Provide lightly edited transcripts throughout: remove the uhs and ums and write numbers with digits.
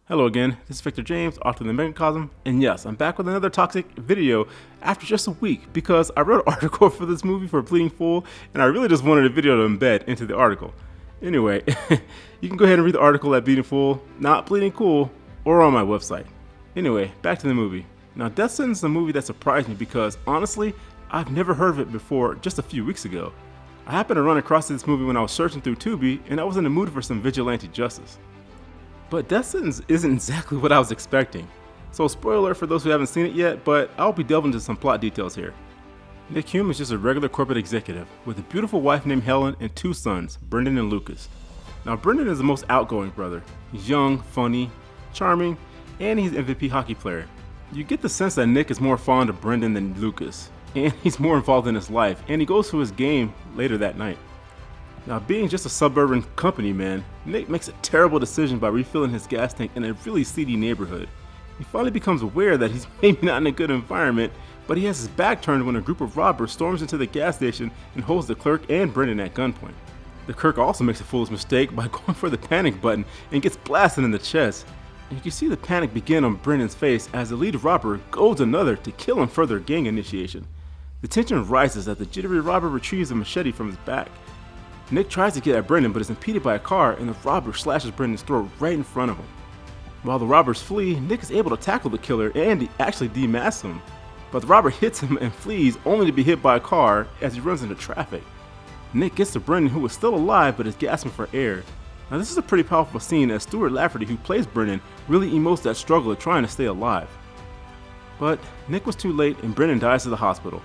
Hello again, this is Victor James, author of the Megacosm, and yes, I'm back with another toxic video after just a week because I wrote an article for this movie for Bleeding Full, and I really just wanted a video to embed into the article. Anyway, you can go ahead and read the article at Bleeding Full, not Bleeding Cool, or on my website. Anyway, back to the movie. Now, Death Sentence is a movie that surprised me because, honestly, I've never heard of it before just a few weeks ago. I happened to run across this movie when I was searching through Tubi, and I was in the mood for some vigilante justice. But Death Sentence isn't exactly what I was expecting. So spoiler alert for those who haven't seen it yet, but I'll be delving into some plot details here. Nick Hume is just a regular corporate executive with a beautiful wife named Helen and two sons, Brendan and Lucas. Now Brendan is the most outgoing brother. He's young, funny, charming, and he's an MVP hockey player. You get the sense that Nick is more fond of Brendan than Lucas, and he's more involved in his life, and he goes to his game later that night. Now, being just a suburban company man, Nick makes a terrible decision by refilling his gas tank in a really seedy neighborhood. He finally becomes aware that he's maybe not in a good environment, but he has his back turned when a group of robbers storms into the gas station and holds the clerk and Brendan at gunpoint. The clerk also makes a foolish mistake by going for the panic button and gets blasted in the chest. And you can see the panic begin on Brendan's face as the lead robber goads another to kill him for their gang initiation. The tension rises as the jittery robber retrieves a machete from his back. Nick tries to get at Brendan but is impeded by a car and the robber slashes Brendan's throat right in front of him. While the robbers flee, Nick is able to tackle the killer and he actually demasks him. But the robber hits him and flees only to be hit by a car as he runs into traffic. Nick gets to Brendan, who is still alive but is gasping for air. Now this is a pretty powerful scene as Stuart Lafferty, who plays Brendan, really emotes that struggle of trying to stay alive. But Nick was too late and Brendan dies to the hospital.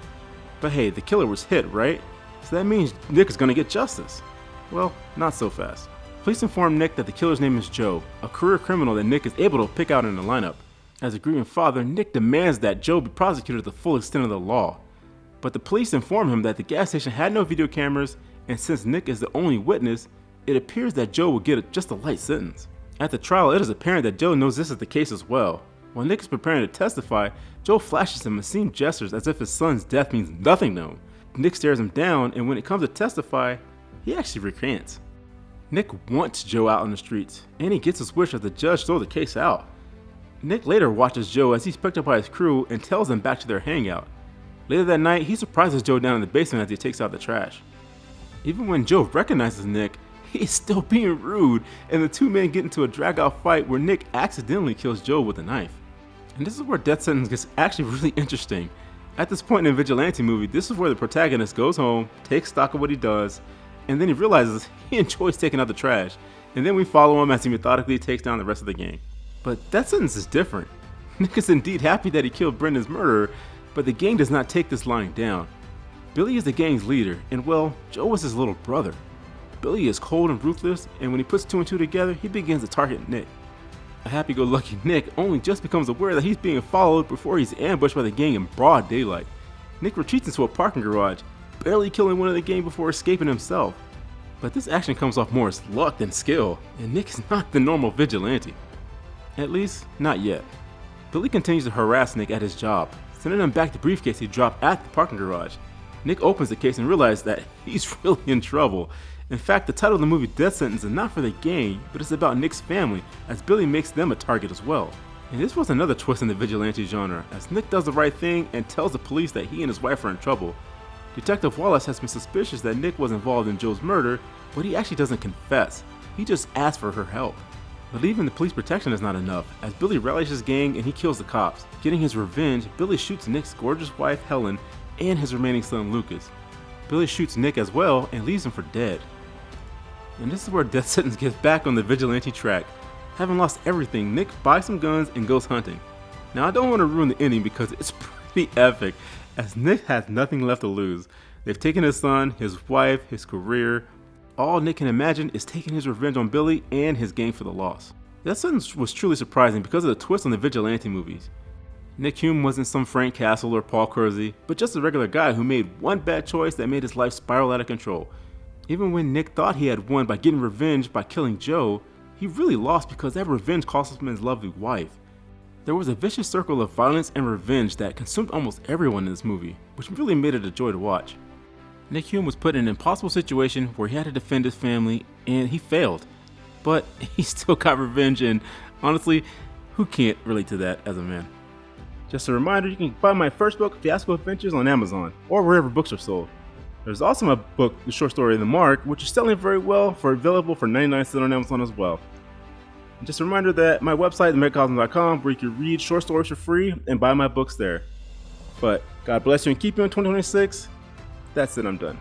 But hey, the killer was hit, right? So that means Nick is going to get justice. Well, not so fast. Police inform Nick that the killer's name is Joe, a career criminal that Nick is able to pick out in the lineup. As a grieving father, Nick demands that Joe be prosecuted to the full extent of the law. But the police inform him that the gas station had no video cameras, and since Nick is the only witness, it appears that Joe will get just a light sentence. At the trial, it is apparent that Joe knows this is the case as well. While Nick is preparing to testify, Joe flashes him obscene gestures as if his son's death means nothing to him. Nick stares him down, and when it comes to testify, he actually recants. Nick wants Joe out on the streets, and he gets his wish as the judge throws the case out. Nick later watches Joe as he's picked up by his crew and tells them back to their hangout. Later that night, he surprises Joe down in the basement as he takes out the trash. Even when Joe recognizes Nick, he is still being rude, and the two men get into a drag-out fight where Nick accidentally kills Joe with a knife. And this is where Death Sentence gets actually really interesting. At this point in a vigilante movie, this is where the protagonist goes home, takes stock of what he does, and then he realizes he enjoys taking out the trash, and then we follow him as he methodically takes down the rest of the gang. But Death Sentence is different. Nick is indeed happy that he killed Brendan's murderer, but the gang does not take this lying down. Billy is the gang's leader, and well, Joe is his little brother. Billy is cold and ruthless, and when he puts two and two together, he begins to target Nick. A happy-go-lucky Nick only just becomes aware that he's being followed before he's ambushed by the gang in broad daylight. Nick retreats into a parking garage, barely killing one of the gang before escaping himself. But this action comes off more as luck than skill, and Nick is not the normal vigilante. At least, not yet. Billy continues to harass Nick at his job, sending him back the briefcase he dropped at the parking garage. Nick opens the case and realizes that he's really in trouble. In fact, the title of the movie Death Sentence is not for the gang, but it's about Nick's family, as Billy makes them a target as well. And this was another twist in the vigilante genre, as Nick does the right thing and tells the police that he and his wife are in trouble. Detective Wallace has been suspicious that Nick was involved in Joe's murder, but he actually doesn't confess. He just asks for her help. But even the police protection is not enough, as Billy rallies his gang and he kills the cops. Getting his revenge, Billy shoots Nick's gorgeous wife Helen and his remaining son Lucas. Billy shoots Nick as well and leaves him for dead. And this is where Death Sentence gets back on the vigilante track. Having lost everything, Nick buys some guns and goes hunting. Now I don't want to ruin the ending because it's pretty epic, as Nick has nothing left to lose. They've taken his son, his wife, his career. All Nick can imagine is taking his revenge on Billy and his gang for the loss. Death Sentence was truly surprising because of the twist on the vigilante movies. Nick Hume wasn't some Frank Castle or Paul Kersey, but just a regular guy who made one bad choice that made his life spiral out of control. Even when Nick thought he had won by getting revenge by killing Joe, he really lost because that revenge cost him his lovely wife. There was a vicious circle of violence and revenge that consumed almost everyone in this movie, which really made it a joy to watch. Nick Hume was put in an impossible situation where he had to defend his family, and he failed. But he still got revenge, and Honestly, who can't relate to that as a man? Just a reminder, you can buy my first book, Fiasco Adventures, on Amazon or wherever books are sold. There's also my book, The Short Story of the Mark, which is selling very well, available for 99 cents on Amazon as well. And just a reminder that my website, themegacosm.com, where you can read short stories for free and buy my books there. But God bless you and keep you in 2026. That's it, I'm done.